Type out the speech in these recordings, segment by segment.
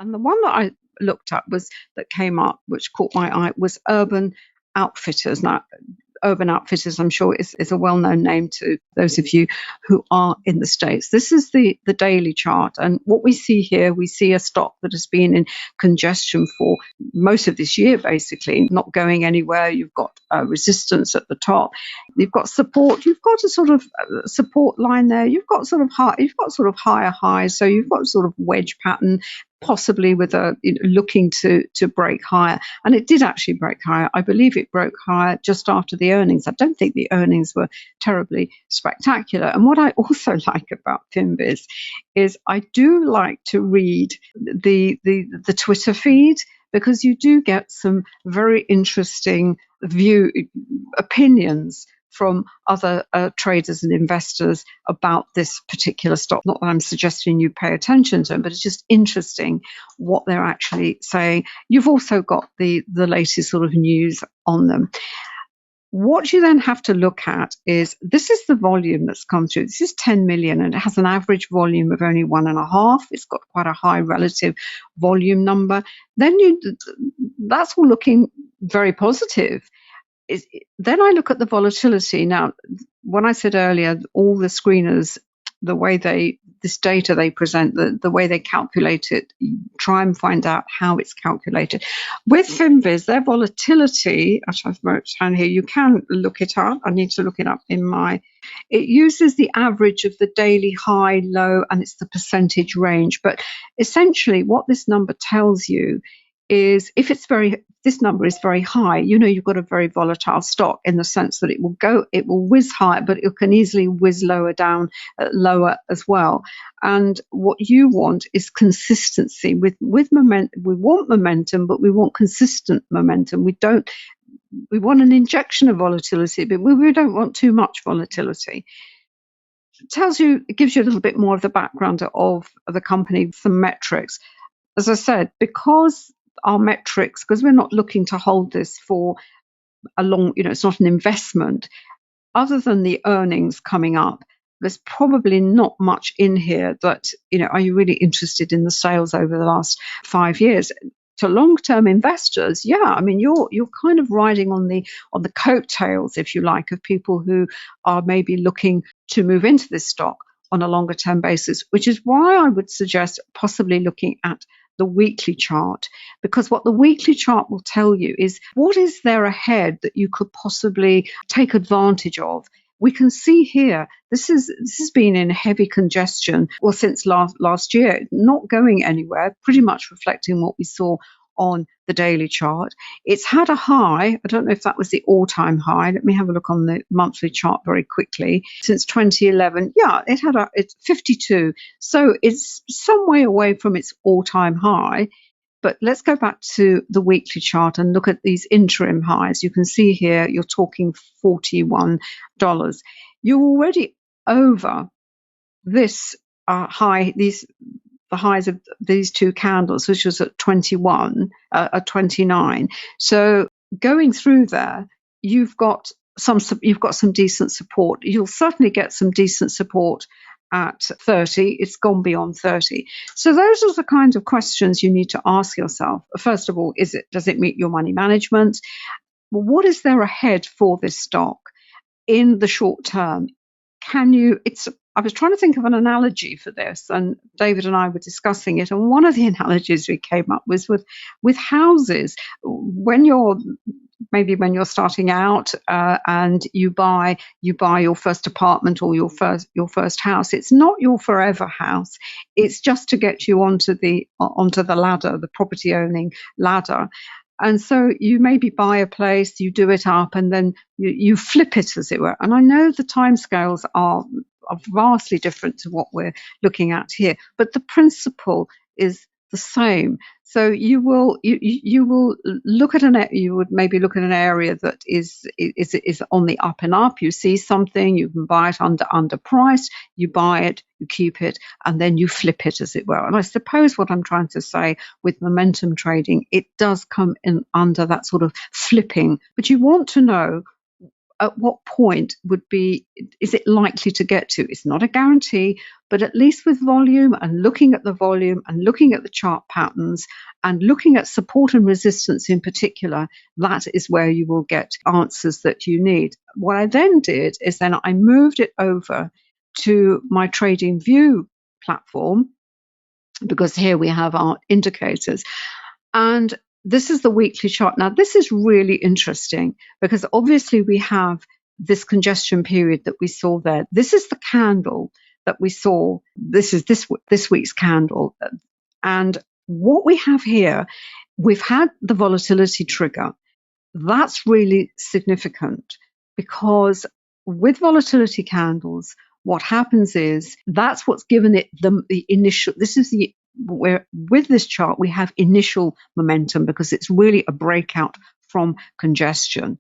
And the one that I looked at that came up, which caught my eye, was Urban Outfitters. Now, Urban Outfitters, I'm sure, is a well-known name to those of you who are in the States. This is the daily chart. And what we see here, we see a stock that has been in congestion for most of this year, basically, not going anywhere. You've got resistance at the top. You've got support. You've got a sort of support line there. You've got sort of higher highs. So you've got a sort of wedge pattern, possibly with looking to break higher. And it did actually break higher. I believe it broke higher just after the earnings. I don't think the earnings were terribly spectacular. And what I also like about FinViz is I do like to read the Twitter feed, because you do get some very interesting opinions from other traders and investors about this particular stock. Not that I'm suggesting you pay attention to them, but it's just interesting what they're actually saying. You've also got the latest sort of news on them. What you then have to look at is, this is the volume that's come through. This is 10 million, and it has an average volume of only 1.5. It's got quite a high relative volume number. Then that's all looking very positive. Then I look at the volatility. Now, when I said earlier, all the screeners, this data they present, the way they calculate it, try and find out how it's calculated. With FinViz, their volatility, as I've wrote down here, you can look it up. I need to look it up it uses the average of the daily high, low, and it's the percentage range. But essentially what this number tells you is, if this number is very high, you've got a very volatile stock, in the sense that it will whiz high, but it can easily whiz lower as well. And what you want is consistency with momentum. We want momentum, but we want consistent momentum. We want an injection of volatility, but we don't want too much volatility. It gives you a little bit more of the background of the company, some metrics. As I said, because our metrics, because we're not looking to hold this for a long, it's not an investment. Other than the earnings coming up, there's probably not much in here that, are you really interested in the sales over the last 5 years? To long-term investors, yeah, I mean, you're kind of riding on the coattails, if you like, of people who are maybe looking to move into this stock on a longer term basis, which is why I would suggest possibly looking at the weekly chart, because what the weekly chart will tell you is what is there ahead that you could possibly take advantage of. We can see here, this has been in heavy congestion, since last year, not going anywhere, pretty much reflecting what we saw on the daily chart. It's had a high. I don't know if that was the all-time high. Let me have a look on the monthly chart very quickly. Since 2011, yeah, it's 52. So it's some way away from its all-time high. But let's go back to the weekly chart and look at these interim highs. You can see here, you're talking $41. You're already over this high, the highs of these two candles, which was at 29. So going through there, you've got some decent support. You'll certainly get some decent support at 30. It's gone beyond 30. So those are the kinds of questions you need to ask yourself. First of all, does it meet your money management? Well, what is there ahead for this stock in the short term? I was trying to think of an analogy for this, and David and I were discussing it, and one of the analogies we came up was with houses. When you're starting out and you buy your first apartment or your first house, it's not your forever house. It's just to get you onto the ladder, the property owning ladder. And so you maybe buy a place, you do it up, and then you flip it, as it were. And I know the timescales are vastly different to what we're looking at here, but the principle is the same. So you would maybe look at an area that is on the up and up. You see something, you can buy it underpriced, you buy it, you keep it, and then you flip it, as it were. And I suppose what I'm trying to say with momentum trading, it does come in under that sort of flipping. But you want to know at what point is it likely to get to? It's not a guarantee, but at least with volume and looking at the volume and looking at the chart patterns and looking at support and resistance in particular, that is where you will get answers that you need. What I then did is then I moved it over to my Trading View platform, because here we have our indicators. And this is the weekly chart. Now, this is really interesting because obviously we have this congestion period that we saw there. This is the candle that we saw. This is this week's candle. And what we have here, we've had the volatility trigger. That's really significant because with volatility candles, what happens is that's what's given it the initial. This is where with this chart we have initial momentum because it's really a breakout from congestion.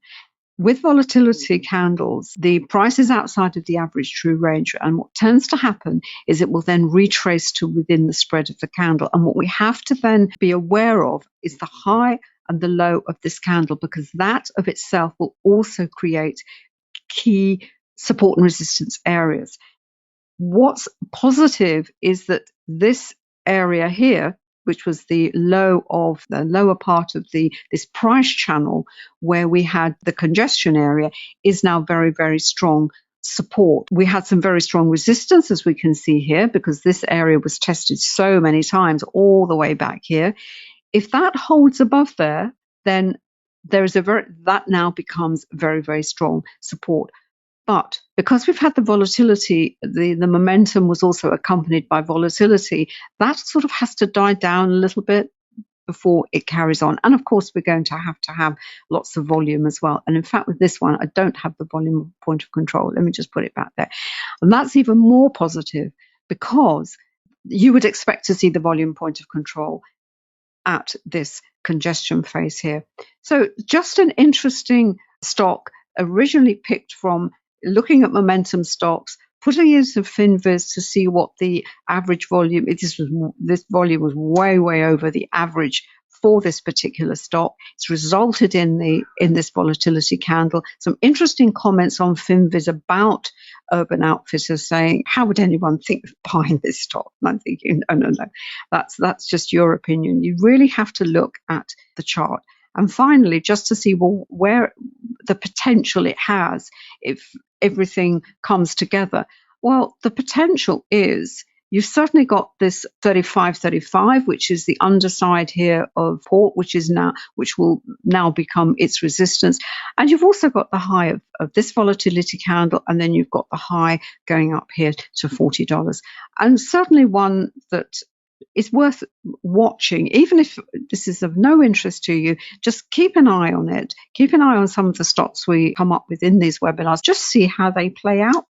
With volatility candles, the price is outside of the average true range, and what tends to happen is it will then retrace to within the spread of the candle. And what we have to then be aware of is the high and the low of this candle, because that of itself will also create key support and resistance areas. What's positive is that this area here, which was the lower part of this price channel where we had the congestion area, is now very, very strong support. We had some very strong resistance, as we can see here, because this area was tested so many times all the way back here. If that holds above there, then that now becomes very, very strong support. But because we've had the volatility, the momentum was also accompanied by volatility, that sort of has to die down a little bit before it carries on. And of course, we're going to have lots of volume as well. And in fact, with this one, I don't have the volume point of control. Let me just put it back there. And that's even more positive because you would expect to see the volume point of control at this congestion phase here. So just an interesting stock, originally picked from looking at momentum stocks, putting in some FinViz to see what the average volume is. This volume was way, way over the average for this particular stock. It's resulted in this volatility candle. Some interesting comments on FinViz about Urban Outfitters saying, how would anyone think of buying this stock? And I'm thinking, no. That's just your opinion. You really have to look at the chart. And finally, just to see where the potential it has if everything comes together. Well, the potential is you've certainly got this 35.35, which is the underside here of port, which will now become its resistance. And you've also got the high of this volatility candle, and then you've got the high going up here to $40. And certainly one that is worth watching, even if this is of no interest to you. Just keep an eye on it. Keep an eye on some of the stocks we come up with in these webinars. Just see how they play out.